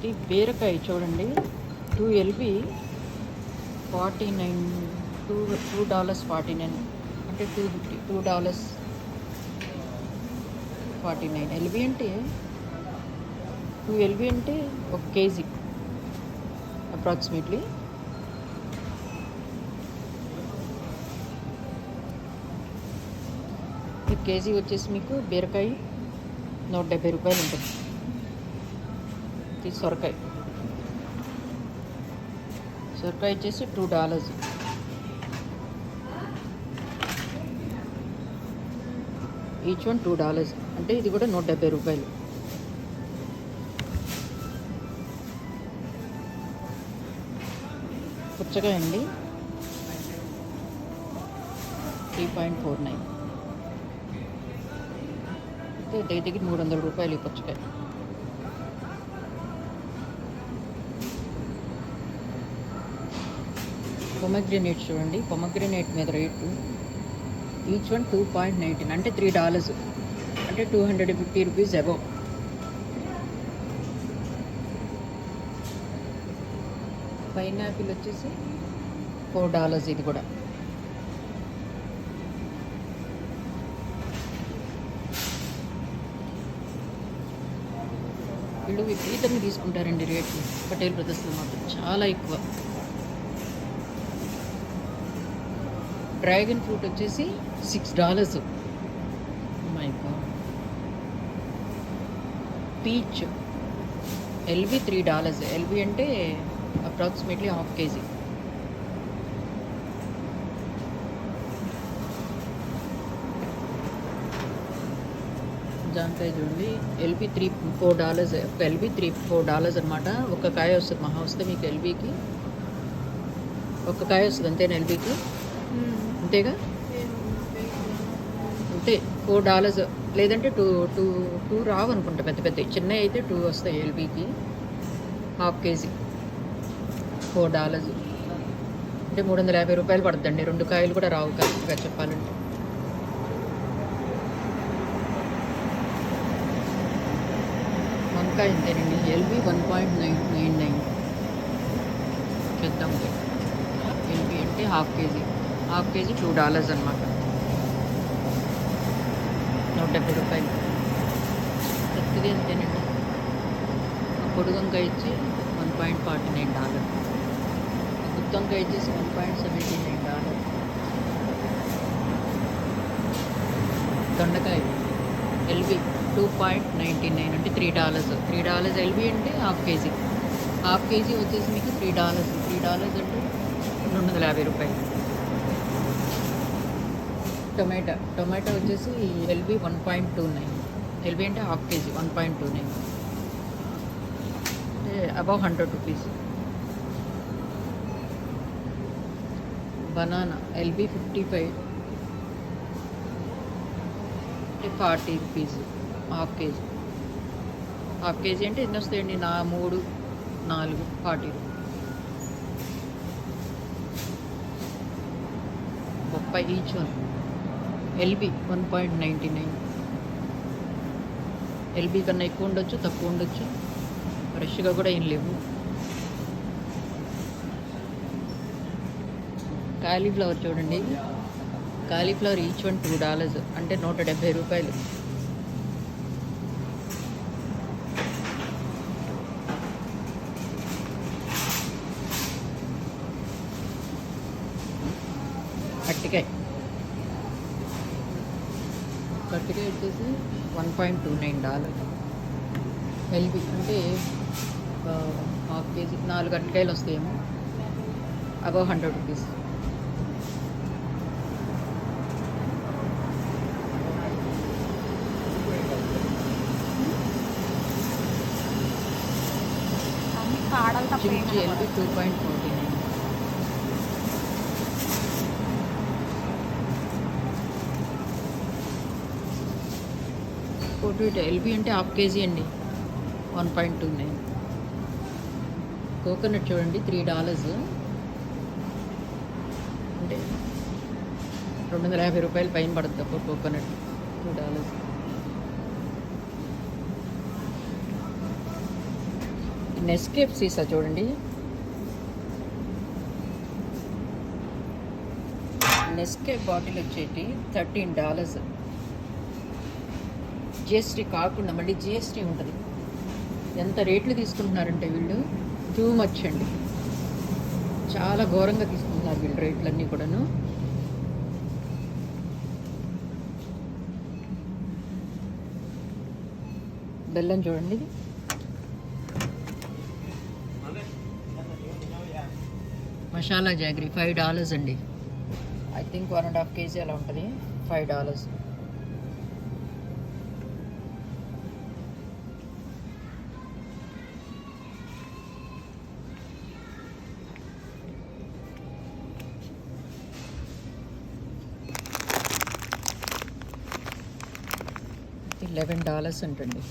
ఇది బీరకాయ చూడండి, 2 LB 49, $2.49 అంటే $2.49. LB అంటే 2 LB అంటే 1 కేజీ అప్రాక్సిమేట్లీ. కేజీ వచ్చేసి మీకు బీరకాయ 170 రూపాయలు ఉంటుంది. ఇది సొరకాయ వచ్చేసి $2. ఈచ్ వన్ $2 అంటే ఇది కూడా 170 రూపాయలు. పుచ్చకాయ అండి 3.49, దగ్గర 300 రూపాయలు ఈ పుచ్చకాయ. పొమగ్రెనేట్ చూడండి, పొమగ్రెనేట్ మీద రేటు ఈచ్ వన్ 2.19 అంటే $3 అంటే 250 రూపీస్ అబవ్. పైనాపిల్ వచ్చేసి $4 ఇది కూడా. వీళ్ళు విపరీతంగా తీసుకుంటారండి రేట్లు పటేల్ బ్రదర్స్లో మాత్రం చాలా ఎక్కువ. డ్రాగన్ ఫ్రూట్ వచ్చేసి $6. My God. Peach LB $3. LB అంటే అప్రాక్సిమేట్లీ ½ కేజీ. జాంకాయ చూడండి, LB $4. LB $4 అనమాట. ఒక కాయ వస్తుంది, మహా వస్తే మీకు LBకి ఒక కాయ వస్తుంది అంతేనా? LBకి అంతేగా, అంతే $4 లేదంటే టూ రావు అనుకుంటా. పెద్ద పెద్ద చిన్నవి అయితే 2 వస్తాయి. LBకి ½ కేజీ $4 అంటే 350 రూపాయలు పడుతుందండి. 2 కాయలు కూడా రావు కరెక్ట్గా చెప్పాలంటే. వంకాయ అంతేనండి, LB 1.99 చేద్దాం. LB అంటే ½ కేజీ $2 అనమాట, 170 రూపాయలు. ప్రతిదీ అంతేనండి. పొడి వంకాయ ఇచ్చి $1.49, గుత్తి వంకాయ వచ్చేసి $1.79. దొండకాయ LB 2.99 అంటే $3. LB అంటే ½ కేజీ వచ్చేసి మీకు $3 అంటే 250 రూపాయలు. టొమాటో వచ్చేసి LB 1.29, LB అంటే ½ కేజీ 1.29 అంటే అబౌవ్ 100 రూపీస్. బనానా LB 55 అంటే 40 రూపీస్ ½ కేజీ అంటే ఎన్ని వస్తాయండి? 3, 4, 40 రూపీస్. బొప్పాయి ఈచ్ వన్ LB 1.99. LB కన్నా ఎక్కువ ఉండొచ్చు, తక్కువ ఉండొచ్చు, ఫ్రెష్గా కూడా ఏం లేవు. కాలీఫ్లవర్ చూడండి, కాలీఫ్లవర్ ఈచ్ వన్ $2 అంటే 170 రూపాయలు. కట్టికాయ వచ్చేసి $1.29. LB అంటే ½ కేజీ 4 కట్టికాయలు వస్తాయేమో, అబౌవ్ 100 రూపీస్. చిమిర్చి LB 2.49. పొటాటో LB అంటే ½ కేజీ అండి, 1.29. కోకోనట్ చూడండి $3 అంటే 250 రూపాయలు పైన పడుతుంది ఒక కోకోనట్. $2. నెస్కేఫ్ సీసా చూడండి, నెస్కేఫ్ బాటిల్ వచ్చేటి $13. జిఎస్టీ కాకుండా మళ్ళీ జిఎస్టీ ఉంటుంది. ఎంత రేట్లు తీసుకుంటున్నారంటే వీళ్ళు టూ మచ్ అండి, చాలా ఘోరంగా తీసుకుంటున్నారు వీళ్ళు రేట్లన్నీ కూడాను. బెల్లం చూడండి, ఇది మసాలా జాగరీ $5 అండి. ఐ థింక్ 1.5 kg అలా ఉంటుంది. $5. $11 అంటండి.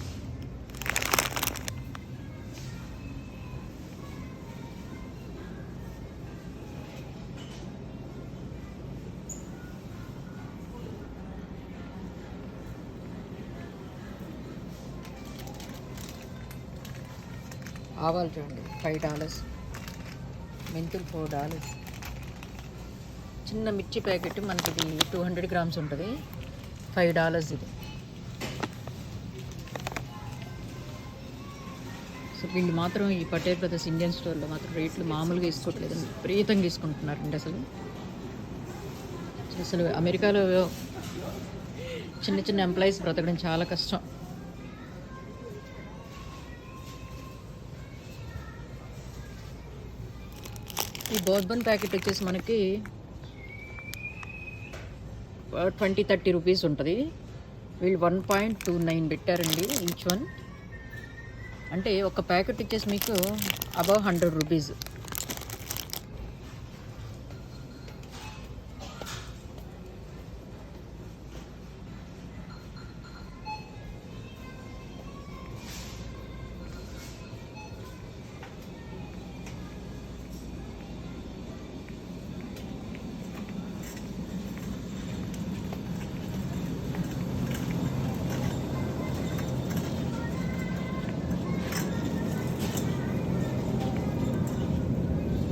ఆవాలు చూడండి $5, మెంతులు $4. చిన్న మిర్చి ప్యాకెట్ మనకి ఇది 200 grams ఉంటుంది, $5 ఇది. సో వీళ్ళు మాత్రం ఈ పటేల్ బ్రదర్స్ ఇండియన్ స్టోర్లో మాత్రం రేట్లు మామూలుగా తీసుకోవట్లేదు, విపరీతంగా తీసుకుంటున్నారండి. అసలు అమెరికాలో చిన్న చిన్న ఎంప్లాయీస్ బ్రతకడం చాలా కష్టం. ఈ బోర్బన్ ప్యాకెట్ వచ్చేసి మనకి 20-30 రూపీస్ ఉంటుంది. వీళ్ళు 1.29 పెట్టారండి ఈచ్ వన్. అంటే ఒక ప్యాకెట్ వచ్చేసి మీకు అబౌవ్ 100 రూపీస్.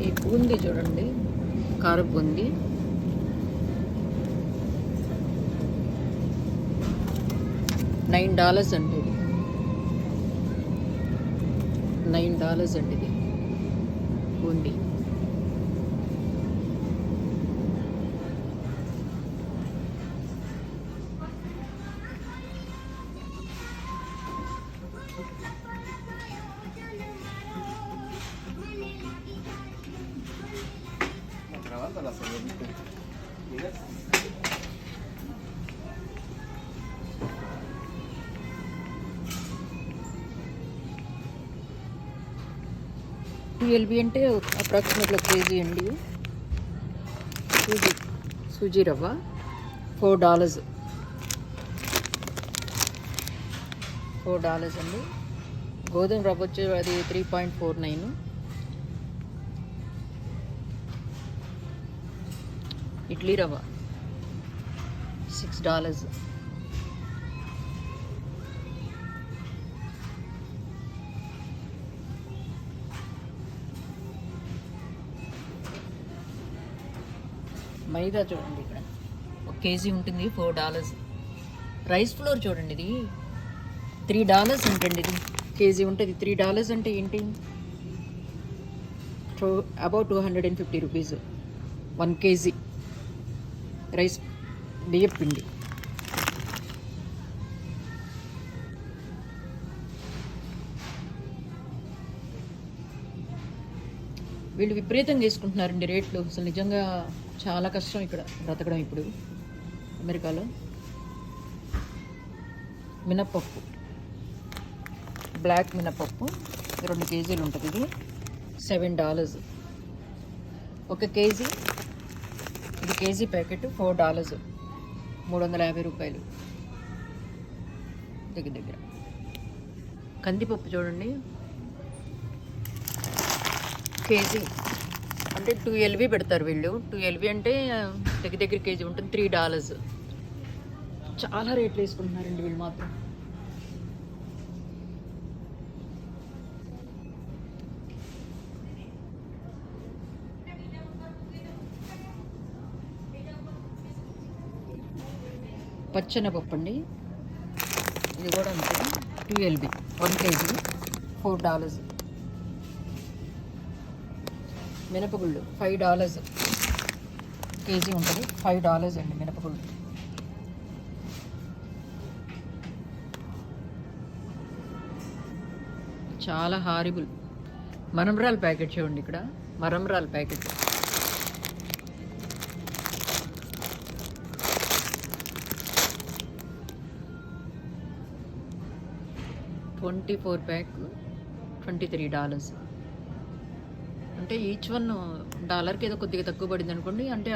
ఈ బూందీ చూడండి, కార బూందీ $9 అండి. ఇది $9 అండి, ఇది బూందీ. TLB అంటే అప్రాక్సిమేట్లీ 1 kg అండి. సూజీ రవ్వ $4. అండి. గోధుమ రవ్వ వచ్చి అది 3.49. ఇడ్లీ రవ్వ $6. మైదా చూడండి, ఇక్కడ 1 kg ఉంటుంది $4. రైస్ ఫ్లోర్ చూడండి, ఇది $3 ఉంటుంది. ఇది కేజీ ఉంటుంది. $3 అంటే ఏంటి, అబౌట్ 250 రూపీస్ 1 kg రైస్ బియ్యం పిండి. వీళ్ళు విపరీతంగా చేసుకుంటున్నారండి రేట్లు. అసలు నిజంగా చాలా కష్టం ఇక్కడ బ్రతకడం ఇప్పుడు అమెరికాలో. మినప్పప్పు, బ్లాక్ మినప్పప్పు 2 kg ఉంటుంది. ఇది $7. 1 kg. ఇది కేజీ ప్యాకెట్ $4, 350 రూపాయలు దగ్గర. కందిపప్పు చూడండి, కేజీ అంటే 2 LV పెడతారు వీళ్ళు. 2 LV అంటే దగ్గర కేజీ ఉంటుంది, $3. చాలా రేట్లు వేసుకుంటున్నారండి వీళ్ళు మాత్రం. పచ్చెనపప్పు అండి, ఇది కూడా అంతే, 2 LB 1 kg $4. మినపగుళ్ళు $5 కేజీ ఉంటుంది, $5 అండి మినపగుళ్ళు. చాలా హారిబుల్. మరమరాల ప్యాకెట్ చూడండి, ఇక్కడ మరమరాల ప్యాకెట్ $24 ప్యాక్ $23. అంటే ఈచ్ వన్ $1కి ఏదో కొద్దిగా తక్కువ పడింది అనుకోండి, అంటే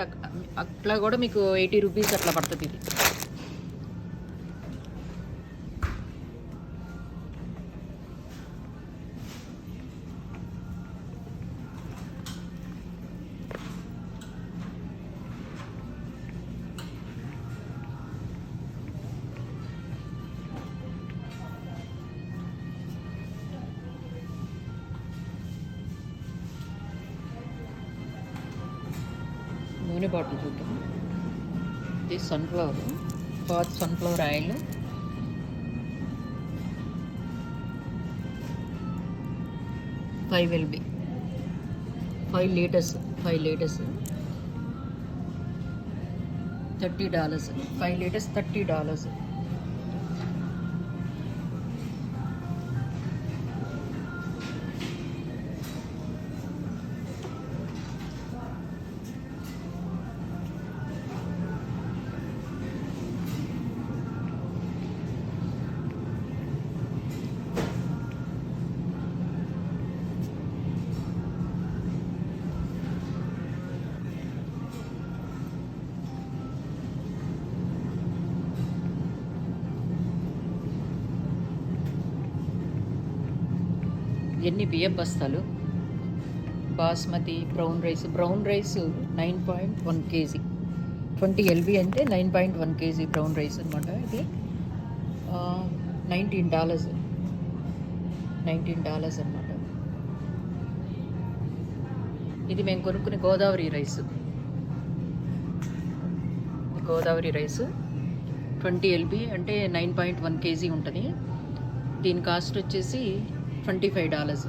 అట్లా కూడా మీకు 80 రూపీస్ అట్లా పడుతుంది ఇది. నూనె బాటిల్ చూద్దాం. ఇది sunflower oil, $5 LB 5 litres $30. 5 litres $30. ఎన్ని బియ్యం బస్తాలు, basmati brown rice 9.1 kg 20 LB అంటే 9.1 kg బ్రౌన్ రైస్ అనమాట. ఇది $19 అనమాట. ఇది మేము కొనుక్కునే గోదావరి రైస్ 20 LB అంటే 9.1 kg ఉంటుంది. దీని కాస్ట్ వచ్చేసి $25.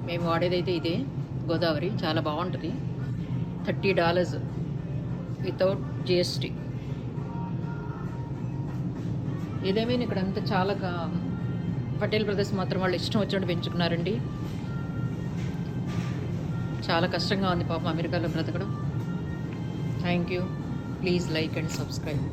మేము వాడేదైతే ఇదే గోదావరి, చాలా బాగుంటుంది. $30 వితౌట్ GST. ఏదేమైనా ఇక్కడ అంతా చాలా పటేల్ బ్రదర్స్ మాత్రం వాళ్ళు ఇష్టం వచ్చినట్టు పెంచుకున్నారండి. చాలా కష్టంగా ఉంది పాపం అమెరికాలో బ్రతకడం. Thank you. Please like and subscribe.